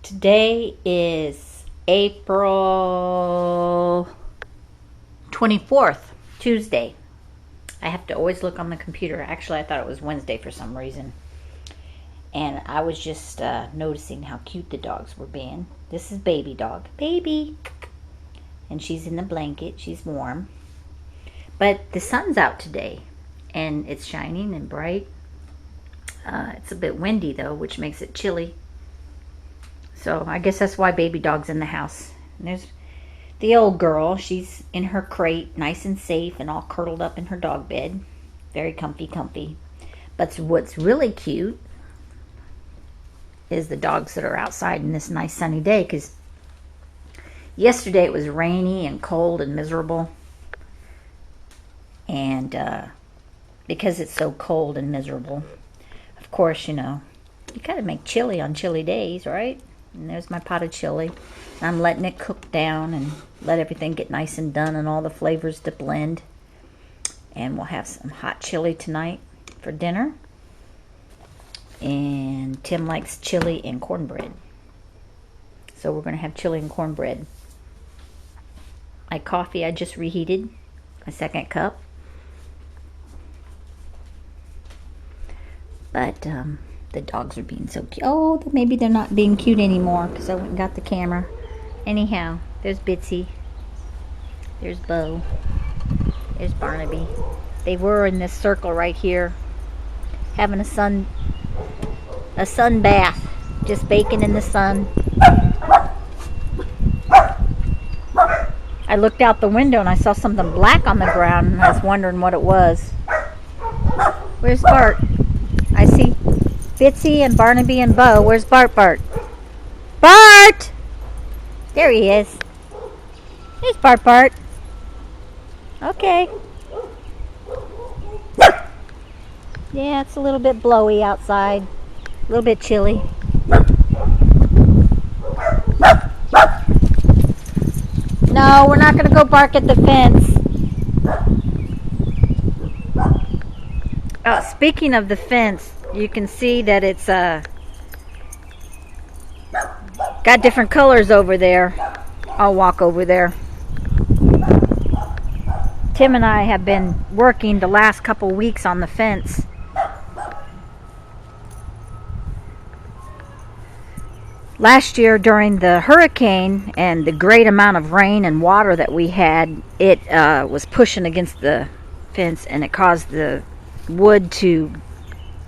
Today is April 24th, Tuesday. I have to always look on the computer. Actually, I thought it was Wednesday for some reason. And I was just noticing how cute the dogs were being. This is baby dog. Baby! And she's in the blanket. She's warm. But the sun's out today. And it's shining and bright. It's a bit windy, though, which makes it chilly. So I guess that's why baby dog's in the house. And there's the old girl. She's in her crate, nice and safe and all curled up in her dog bed. Very comfy. But what's really cute is the dogs that are outside in this nice sunny day, because yesterday it was rainy and cold and miserable. And because it's so cold and miserable, of course, you gotta make chili on chilly days, right? And there's my pot of chili. I'm letting it cook down and let everything get nice and done and all the flavors to blend. And we'll have some hot chili tonight for dinner. And Tim likes chili and cornbread. So we're going to have chili and cornbread. My coffee I just reheated, a second cup. But the dogs are being so cute. Oh, maybe they're not being cute anymore because I went and got the camera. Anyhow, there's Bitsy. There's Beau. There's Barnaby. They were in this circle right here having a sun bath. Just baking in the sun. I looked out the window and I saw something black on the ground and I was wondering what it was. Where's Bart? I see Bitsy and Barnaby and Beau. Where's Bart? Bart! There he is. There's Bart. Okay. Yeah, it's a little bit blowy outside. A little bit chilly. No, we're not going to go bark at the fence. Speaking of the fence, you can see that it's got different colors over there. I'll walk over there. Tim and I have been working the last couple weeks on the fence. Last year during the hurricane and the great amount of rain and water that we had, it was pushing against the fence and it caused the wood to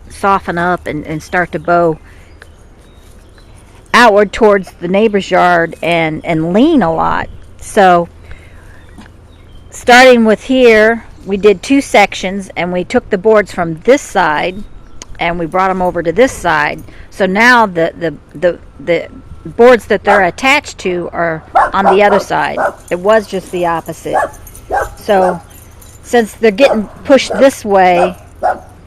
soften up and start to bow outward towards the neighbor's yard and lean a lot. So starting with here, we did 2 sections and we took the boards from this side and we brought them over to this side. So now the boards that they're attached to are on the other side. It was just the opposite. So since they're getting pushed this way,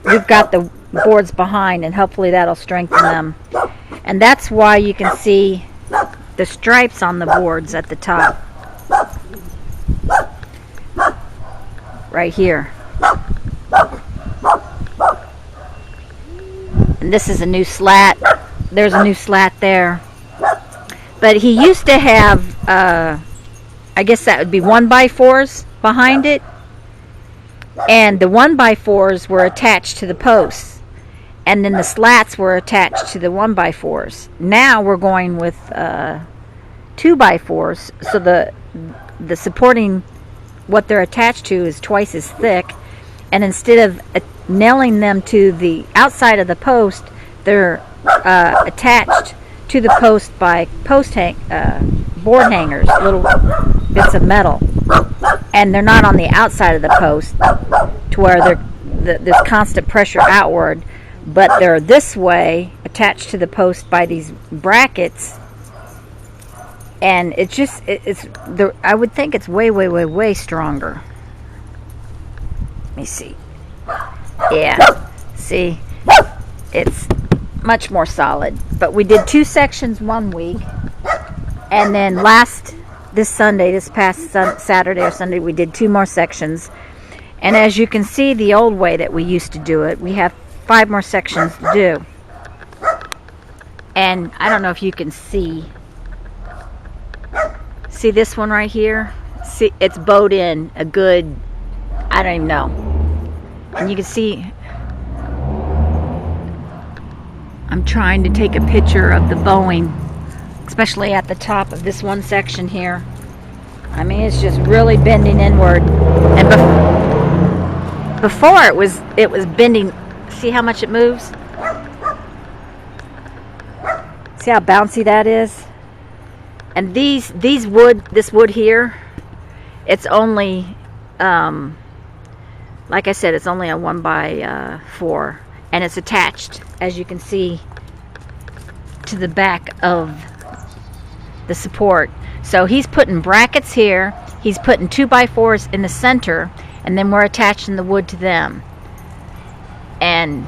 we've got the boards behind and hopefully that'll strengthen them. And that's why you can see the stripes on the boards at the top. Right here. And this is a new slat. There's a new slat there. But he used to have, I guess that would be 1x4s behind it. And the 1x4s were attached to the posts. And then the slats were attached to the 1x4s. Now we're going with 2x4s. So the supporting, what they're attached to is twice as thick. And instead of nailing them to the outside of the post, they're attached to the post by board hangers, little bits of metal. And they're not on the outside of the post to where there's constant pressure outward, but they're this way attached to the post by these brackets. And I would think it's way stronger. Let me see. Yeah, see, it's much more solid. But we did 2 sections one week, and then this past Saturday or Sunday, we did 2 more sections. And as you can see, the old way that we used to do it, we have 5 more sections to do. And I don't know if you can see this one right here. See, it's bowed in a good, I don't even know. And you can see, I'm trying to take a picture of the bowing, especially at the top of this one section here. I mean, it's just really bending inward. And before it was bending. See how much it moves? See how bouncy that is? And this wood here, it's only, like I said, it's only a 1x4, and it's attached, as you can see, to the back of the support. So he's putting brackets here, he's putting 2x4s in the center, and then we're attaching the wood to them. And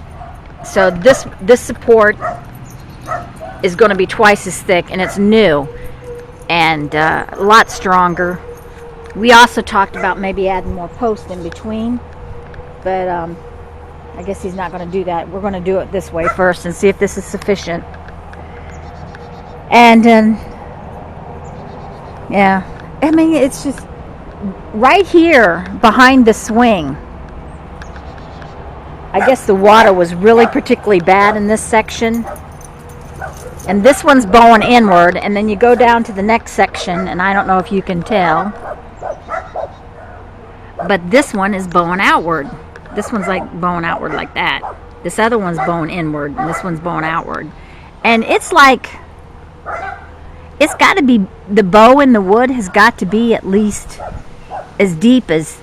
so this support is going to be twice as thick, and it's new and a lot stronger. We also talked about maybe adding more posts in between, but I guess he's not going to do that. We're going to do it this way first and see if this is sufficient. And yeah, I mean, it's just right here behind the swing. I guess the water was really particularly bad in this section. And this one's bowing inward, and then you go down to the next section, and I don't know if you can tell, but this one is bowing outward. This one's like bowing outward like that. This other one's bowing inward, and this one's bowing outward. And it's like, it's got to be, the bow in the wood has got to be at least as deep as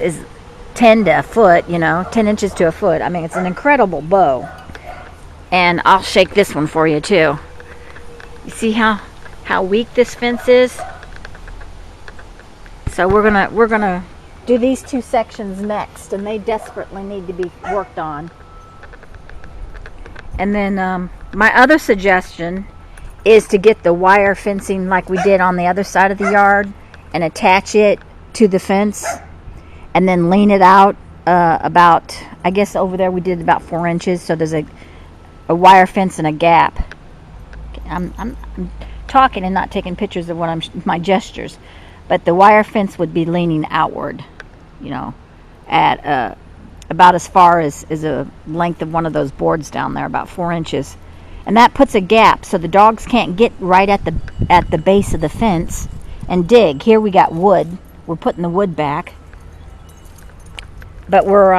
10 to a foot, 10 inches to a foot. I mean, it's an incredible bow. And I'll shake this one for you too. You see how weak this fence is? So we're gonna do these two sections next, and they desperately need to be worked on. And then my other suggestion is to get the wire fencing like we did on the other side of the yard and attach it to the fence, and then lean it out about, I guess over there we did about 4 inches, so there's a wire fence and a gap. I'm talking and not taking pictures of my gestures, but the wire fence would be leaning outward, at about as far as a length of one of those boards down there, about 4 inches, and that puts a gap so the dogs can't get right at the base of the fence and dig. Here we got wood. We're putting the wood back, but we're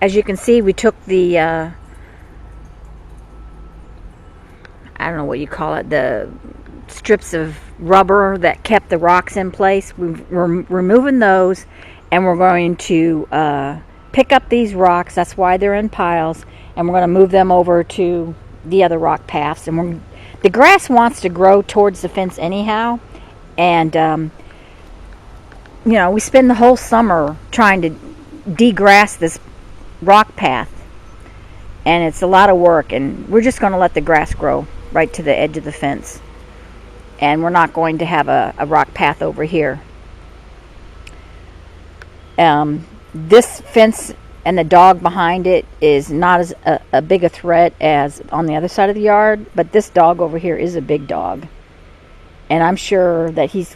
as you can see, we took the I don't know what you call it, the strips of rubber that kept the rocks in place. We're removing those, and we're going to pick up these rocks. That's why they're in piles, and we're going to move them over to the other rock paths. And the grass wants to grow towards the fence anyhow, and we spend the whole summer trying to degrass this rock path, and it's a lot of work, and we're just going to let the grass grow right to the edge of the fence, and we're not going to have a rock path over here. This fence and the dog behind it is not as a big a threat as on the other side of the yard, but this dog over here is a big dog, and I'm sure that he's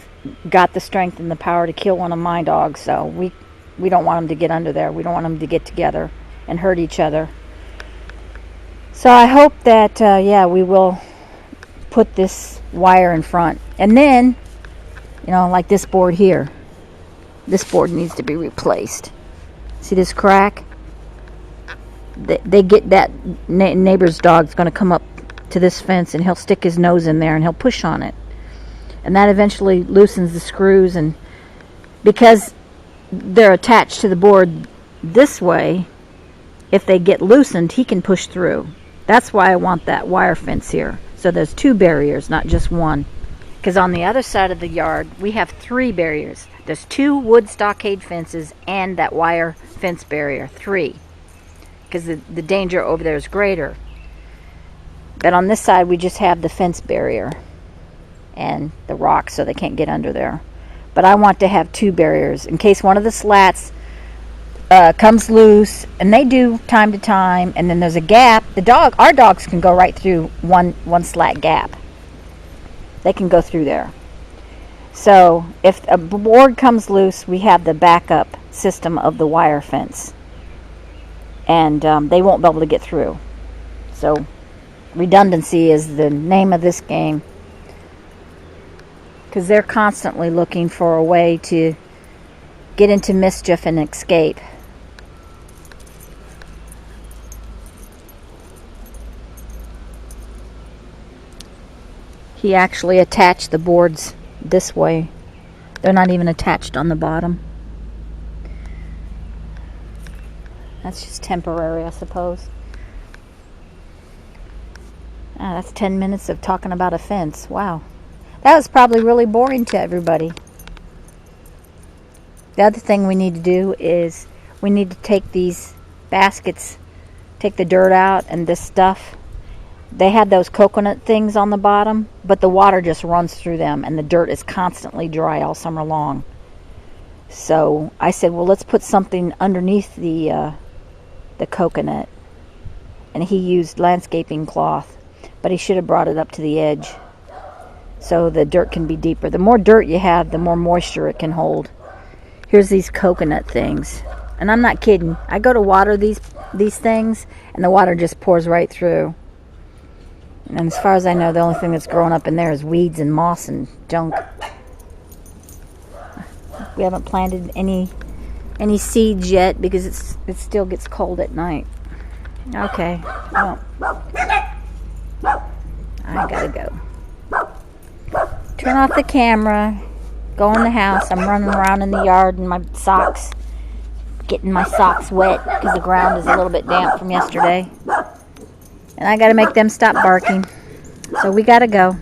got the strength and the power to kill one of my dogs, so we don't want him to get under there. We don't want them to get together and hurt each other. So I hope that we will put this wire in front, and then like this board here, this board needs to be replaced. See this crack? They get that neighbor's dog's going to come up to this fence, and he'll stick his nose in there and he'll push on it, and that eventually loosens the screws. And because they're attached to the board this way, if they get loosened, he can push through. That's why I want that wire fence here, so there's 2 barriers, not just one, because on the other side of the yard we have 3 barriers. There's 2 wood stockade fences and that wire fence barrier, 3, because the danger over there is greater. But on this side we just have the fence barrier and the rocks, so they can't get under there. But I want to have 2 barriers in case one of the slats comes loose, and they do time to time, and then there's a gap. Our dogs can go right through one slat gap. They can go through there. So if a board comes loose, we have the backup system of the wire fence, and they won't be able to get through. So redundancy is the name of this game, because they're constantly looking for a way to get into mischief and escape. He actually attached the boards this way. They're not even attached on the bottom. That's just temporary, I suppose. That's 10 minutes of talking about a fence. Wow. That was probably really boring to everybody. The other thing we need to do is we need to take these baskets, take the dirt out and this stuff. They had those coconut things on the bottom, but the water just runs through them, and the dirt is constantly dry all summer long. So I said, well, let's put something underneath the coconut. And he used landscaping cloth, but he should have brought it up to the edge so the dirt can be deeper. The more dirt you have, the more moisture it can hold. Here's these coconut things, and I'm not kidding. I go to water these things, and the water just pours right through. And as far as I know, the only thing that's growing up in there is weeds and moss and junk. We haven't planted any seeds yet because it still gets cold at night. Okay. Well, I gotta go. Turn off the camera. Go in the house. I'm running around in the yard in my socks, getting my socks wet because the ground is a little bit damp from yesterday. And I gotta make them stop barking. So we gotta go.